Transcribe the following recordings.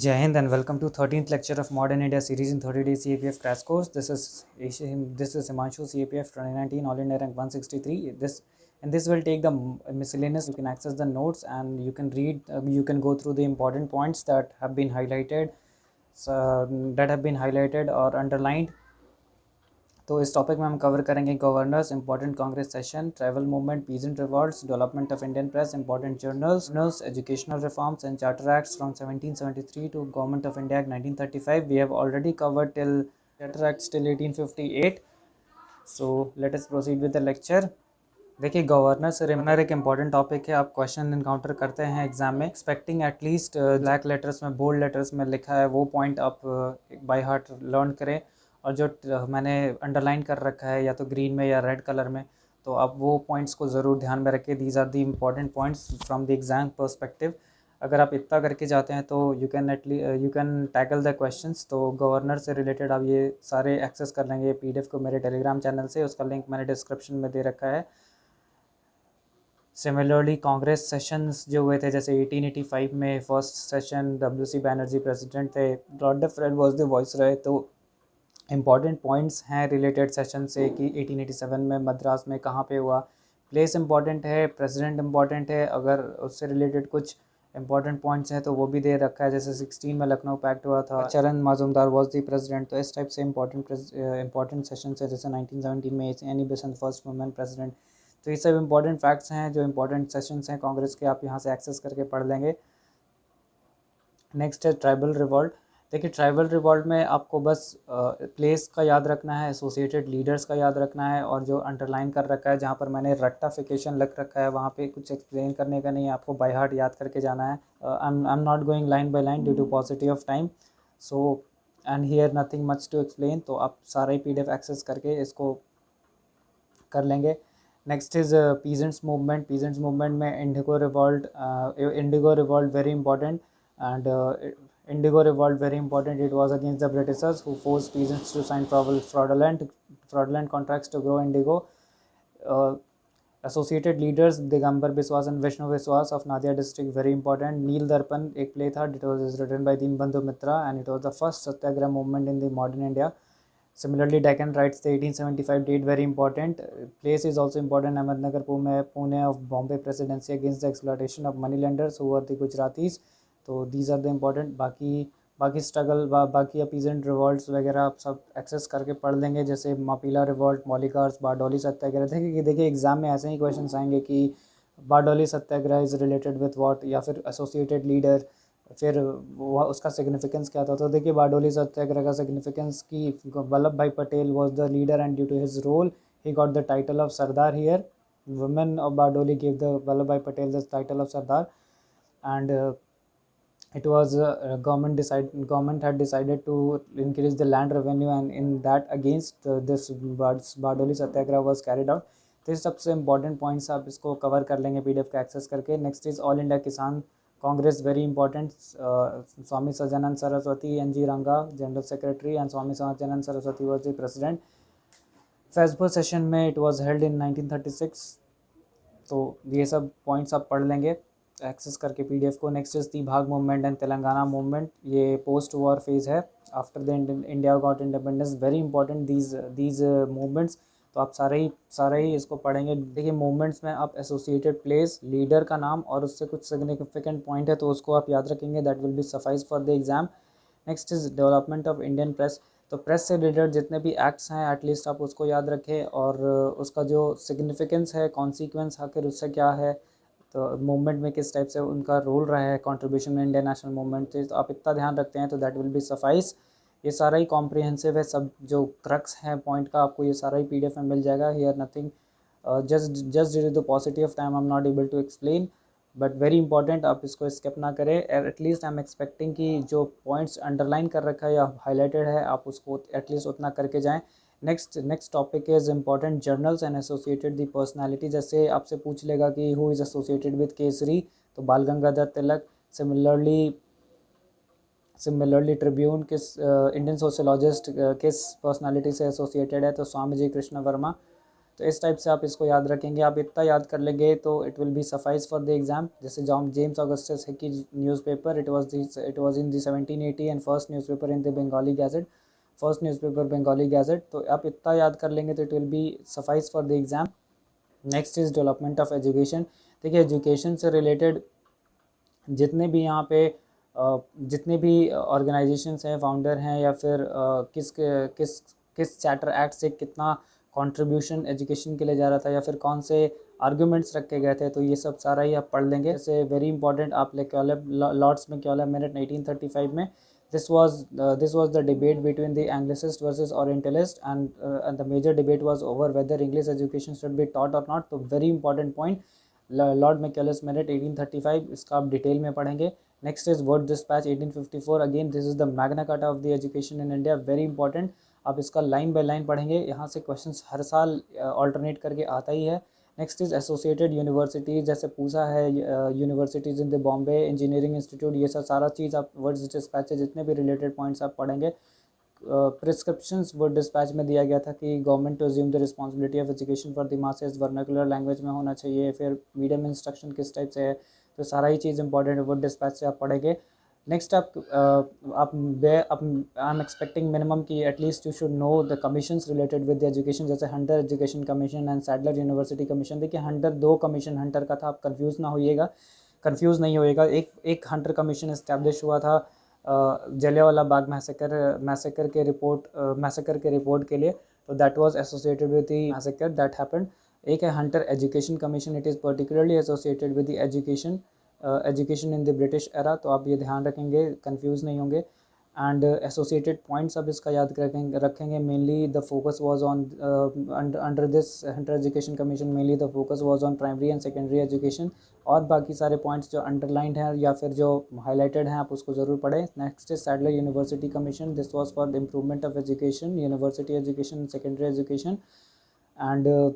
Jai Hind and welcome to 13th lecture of Modern India series in 30 days CAPF crash course. This is Himanshu CAPF 2019 All India rank 163. This will take the miscellaneous. You can access the notes and you can read. You can go through the important points that have been highlighted, or underlined. तो इस topic में हम cover करेंगे governors, important Congress session, tribal movement, peasant revolts, development of Indian press, important journals, educational reforms and charter acts from 1773 to Government of India Act 1935. We have already covered till charter acts till 1858. So let us proceed with the lecture. देखिए, governor से रिमनर एक important topic है. आप question encounter करते हैं exam में, expecting at least black letters में, बोल्ड लेटर्स में लिखा है वो पॉइंट आप बाय हार्ट लर्न करें, और जो मैंने अंडरलाइन कर रखा है या तो ग्रीन में या रेड कलर में, तो आप वो पॉइंट्स को ज़रूर ध्यान में रखें. These are the important points from the exam perspective. अगर आप इतना करके जाते हैं तो you can tackle the questions. तो गवर्नर से रिलेटेड आप ये सारे एक्सेस कर लेंगे पीडीएफ को मेरे टेलीग्राम चैनल से. उसका लिंक मैंने डिस्क्रिप्शन में दे रखा है. सिमिलरली कांग्रेस सेशंस जो हुए थे, जैसे 1885 में first session WC Banerjee president थे, लॉर्ड डेफरेंट वाज द वॉइस रहे. तो इम्पॉर्टेंट पॉइंट्स हैं रिलेटेड सेशन से कि 1887 में मद्रास में कहाँ पे हुआ. प्लेस इंपॉर्टेंट है, प्रेसिडेंट इंपॉर्टेंट है. अगर उससे रिलेटेड कुछ इंपॉर्टेंट पॉइंट्स हैं तो वो भी दे रखा है. जैसे 16 में लखनऊ पैक्ट हुआ था, चरण माजुमदार वाज द प्रेसिडेंट. तो इस टाइप से इंपॉर्टेंट सेशन है. जैसे 1917 में Annie Besant first women president. तो ये सब इंपॉर्टेंट फैक्ट्स हैं जो इंपॉर्टेंट सेशंस हैं कांग्रेस के. आप यहाँ से एक्सेस करके पढ़ लेंगे. नेक्स्ट है ट्राइबल रिवॉल्ट. देखिए, ट्राइबल रिवॉल्ट में आपको बस प्लेस का याद रखना है, एसोसिएटेड लीडर्स का याद रखना है, और जो अंडरलाइन कर रखा है, जहाँ पर मैंने रट्टाफिकेशन लिख रखा है, वहाँ पे कुछ एक्सप्लेन करने का नहीं है, आपको बाय हार्ट याद करके जाना है. I am not going line by line due to positive of time. So and here nothing much to explain. तो आप सारा ही PDF एक्सेस करके इसको कर लेंगे. Next is peasants movement. Peasants movement में indigo revolt very important. And Indigo revolt very important. It was against the Britishers who forced peasants to sign fraudulent contracts to grow indigo. Associated leaders Digambar Biswas and Vishnu Biswas of Nadia district very important. Neel Darpan एक play था. It was written by Deembandhu Mitra and it was the first Satyagraha movement in the modern India. Similarly, Deccan writes the 1875 date very important. Place is also important. Ahmednagar, Pune of Bombay Presidency against the exploitation of moneylenders who were the Gujaratis. तो these are the important. बाकी struggle, बाकी अपीजेंट revolts वगैरह आप सब access करके पढ़ लेंगे. जैसे मापीला रिवॉल्ट, मौलिकार्स, बारडोली सत्याग्रह. देखिए एग्जाम में ऐसे ही क्वेश्चन आएंगे कि बारडोली सत्याग्रह इज़ रिलेटेड विथ व्हाट, या फिर एसोसिएटेड लीडर, फिर वो उसका सिग्निफिकेंस क्या था. तो देखिए, बारडोली सत्याग्रह का सिग्निफिकेंस कि Vallabh Bhai Patel was the leader and due to his role he got the title of Sardar here. Women of Bardoli give the Vallabh Bhai Patel the title of Sardar. And it was government had decided to increase the land revenue, and in that against this Bardoli Satyagraha was carried out. तो इस सबसे important points आप इसको cover कर लेंगे PDF का access करके. Next is all India किसान कांग्रेस वेरी इंपॉर्टेंट. स्वामी सजानंद सरस्वती, NG रंगा general secretary, and Swami Sajanand Saraswati was the president. Faizpur session में इट वॉज हेल्ड इन 1936. तो ये सब पॉइंट्स आप पढ़ लेंगे एक्सेस करके PDF को. नेक्स्ट इज भाग मूवमेंट एंड तेलंगाना मूवमेंट. ये पोस्ट वॉर फेज है after the India got independence. Very important these movements. तो आप सारे ही इसको पढ़ेंगे. देखिए, मूवमेंट्स में आप एसोसिएटेड प्लेस, लीडर का नाम और उससे कुछ सिग्निफिकेंट पॉइंट है तो उसको आप याद रखेंगे. That will be suffice for the exam. Next is development of Indian press. तो प्रेस से रिलेटेड जितने भी एक्ट्स हैं एटलीस्ट आप उसको याद रखें, और उसका जो सिग्निफिकेंस है, कॉन्सिक्वेंस आखिर उससे क्या है, तो मूवमेंट में किस टाइप से उनका रोल रहा है, कंट्रीब्यूशन में इंडियन नेशनल मूवमेंट. तो आप इतना ध्यान रखते हैं तो दैट विल बी सफाइस. ये सारा ही कॉम्प्रिहेंसिव है. सब जो क्रक्स है पॉइंट का आपको ये सारा ही PDF में मिल जाएगा. Here nothing, just due to the positive of time I am not able to explain, but very important. आप इसको स्किप ना करें. एटलीस्ट आई एम एक्सपेक्टिंग कि जो पॉइंट्स अंडरलाइन कर रखा है या हाईलाइटेड है आप उसको एटलीस्ट उतना करके जाएँ. Next topic is important journals and associated the personality. जैसे आपसे पूछ लेगा कि who is associated with Kesari, तो बाल Gangadhar Tilak. Similarly Tribune Indian sociologist किस पर्सनालिटी से एसोसिएटेड है, तो स्वामी जी कृष्ण वर्मा. तो इस टाइप से आप इसको याद रखेंगे। आप इतना याद कर लेंगे तो it will be suffice for the exam. जैसे James Augustus Hicky newspaper, it was in the 1780 and first newspaper in the Bengali gazette, first newspaper Bengali gazette. तो आप इतना याद कर लेंगे तो it will be suffice for the exam. Next is development of education. देखिए education से रिलेटेड जितने भी यहाँ पे जितने भी ऑर्गेनाइजेशंस हैं, फाउंडर हैं, या फिर किस चार्टर एक्ट से कितना कंट्रीब्यूशन एजुकेशन के लिए जा रहा था, या फिर कौन से आर्ग्यूमेंट्स रखे गए थे, तो ये सब सारा ही आप पढ़ लेंगे। जैसे वेरी इंपॉर्टेंट आप लॉर्ड्स मैक्यूलेब मिनट 1835 में this was the debate between the Anglicist versus Orientalist, and the major debate was over whether English education should be taught or not। तो very important point, Lord Macaulay's minute 1835, इसका आप detail में पढ़ेंगे। Next is वर्ड dispatch 1854, again this is the Magna Carta of the education in India, very important. आप इसका line by line पढ़ेंगे, यहाँ से क्वेश्चंस हर साल ऑल्टरनेट करके आता ही है। नेक्स्ट इज एसोसिएटेड यूनिवर्सिटीज़, जैसे पूछा है universities in the Bombay, engineering institute, ये सब सारा चीज़ आप वर्ड्स डिस्पैच से जितने भी रिलेटेड पॉइंट्स आप पढ़ेंगे। प्रिस्क्रिप्शंस वर्ड डिस्पैच में दिया गया था कि government to assume the responsibility of education for the masses, vernacular language में होना चाहिए, फिर मीडियम इंस्ट्रक्शन किस टाइप से है, तो सारा ही चीज़ इंपॉर्टेंट वर्ड डिस्पैच से आप पढ़ेंगे। Next I am expecting minimum कि at least you should know the commissions related with the education, जैसे Hunter education commission and Sadler university commission. देखिए हंटर दो कमीशन हंटर का था, आप कंफ्यूज नहीं होइएगा। एक हंटर कमीशन इस्टेब्लिश हुआ था जलियांवाला बाग मैसेकर के रिपोर्ट के लिए, तो that was associated with the massacre that happened. एक है Hunter education commission, it is particularly associated with the education in the British era. तो आप ये ध्यान रखेंगे, कंफ्यूज नहीं होंगे। एंड एसोसिएटेड पॉइंट्स अब इसका याद रखेंगे। Mainly the focus was on under this Hunter education commission, mainly the focus was on primary and secondary education. और बाकी सारे पॉइंट्स जो अंडरलाइंड हैं या फिर जो हाईलाइटेड हैं आप उसको ज़रूर पढ़ें। Next is Sadler university commission, this was for the improvement of education, university education, secondary education. And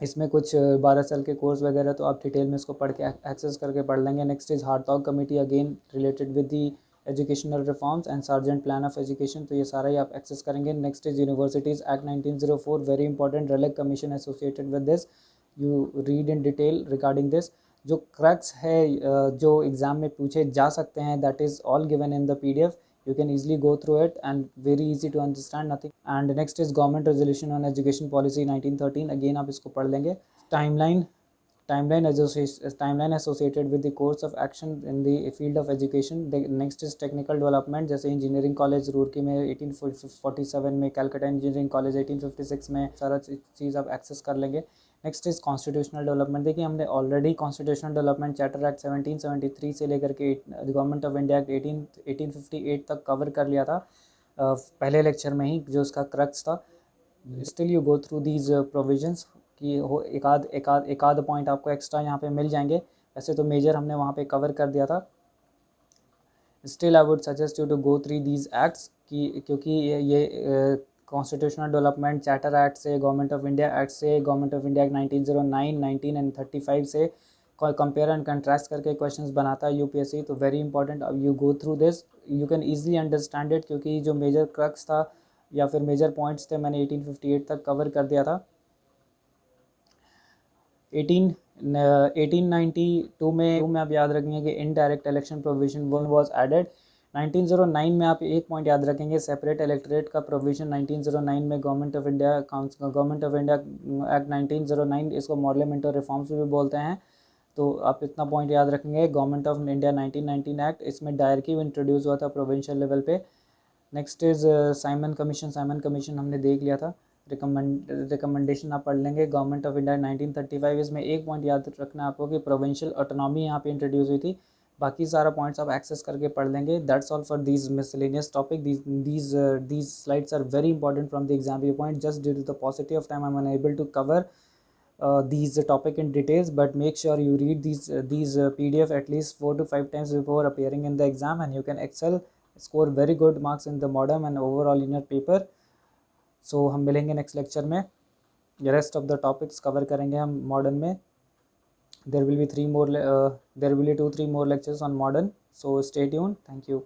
इसमें कुछ 12 साल के कोर्स वगैरह तो आप डिटेल में इसको पढ़ के एक्सेस करके पढ़ लेंगे। Next is Hartog committee, again related with the educational reforms and Sargent plan of education, तो ये सारा ही आप एक्सेस करेंगे। Next is universities act 1904, very important, रेलेक्ट commission associated with this, you read in detail regarding this. जो crux है जो एग्जाम में पूछे जा सकते हैं, that is all given in the PDF, you can easily go through it and very easy to understand, nothing। and next is government resolution on education policy 1913, again आप इसको पढ़ लेंगे। timeline associated with the course of action in the field of education। next is technical development, जैसे engineering college Roorkee में 1847 में, Calcutta engineering college 1856 में, सारा चीज़ आप एक्सेस कर लेंगे। Next is constitutional development. देखिए हमने already constitutional development charter act 1773 से लेकर के गवर्नमेंट ऑफ इंडिया एक्ट 1858 तक कवर कर लिया था पहले लेक्चर में ही, जो उसका क्रक्स था। Still you go through these provisions कि हो एक आध पॉइंट आपको एक्स्ट्रा यहाँ पे मिल जाएंगे, वैसे तो मेजर हमने वहाँ पे कवर कर दिया था। Still I would suggest you to go through these acts क्योंकि ये कॉन्स्टिट्यूशनल डेवलपमेंट चार्टर एक्ट से, गवर्नमेंट ऑफ इंडिया एक्ट से, government of India act 1909, 19 and 35 से कंपेयर एंड कंट्रास्ट करके क्वेश्चंस बनाता है यूपीएससी। तो वेरी इंपॉर्टेंट, अब you go through this, you can easily understand it, क्योंकि जो मेजर क्रक्स था या फिर मेजर पॉइंट्स थे मैंने 1858 तक कवर कर दिया था। 1892 में आप याद रखेंगे कि indirect election provision was added. 1909 में आप एक पॉइंट याद रखेंगे, सेपरेट इलेक्टोरेट का प्रोविजन 1909 में गवर्नमेंट ऑफ इंडिया एक्ट 1909, इसको पार्लियामेंट्री रिफॉर्म्स भी बोलते हैं। तो आप इतना पॉइंट याद रखेंगे। गवर्नमेंट ऑफ इंडिया 1919 एक्ट, इसमें डायरेक्टली इंट्रोड्यूस हुआ था प्रोविंशियल लेवल पे। नेक्स्ट इज साइमन कमीशन हमने देख लिया था। रिकमेंडेशन आप पढ़ लेंगे। गवर्नमेंट ऑफ इंडिया 1935, इसमें एक पॉइंट याद रखना है आपको कि प्रोविंशियल ऑटोनॉमी यहाँ पे इंट्रोड्यूस हुई थी। बाकी सारा पॉइंट्स आप एक्सेस करके पढ़ लेंगे। That's all for these miscellaneous topic. these slides are very important from the exam viewpoint. Just due to the paucity of time, I'm unable to cover these topic in details, but make sure you read these PDF at least 4 to 5 times before appearing in the exam, and you can score very good marks in the modern and overall in your paper। So हम मिलेंगे next lecture में, rest of the topics cover करेंगे हम modern में। there will be 2-3 more lectures on modern, so stay tuned, thank you।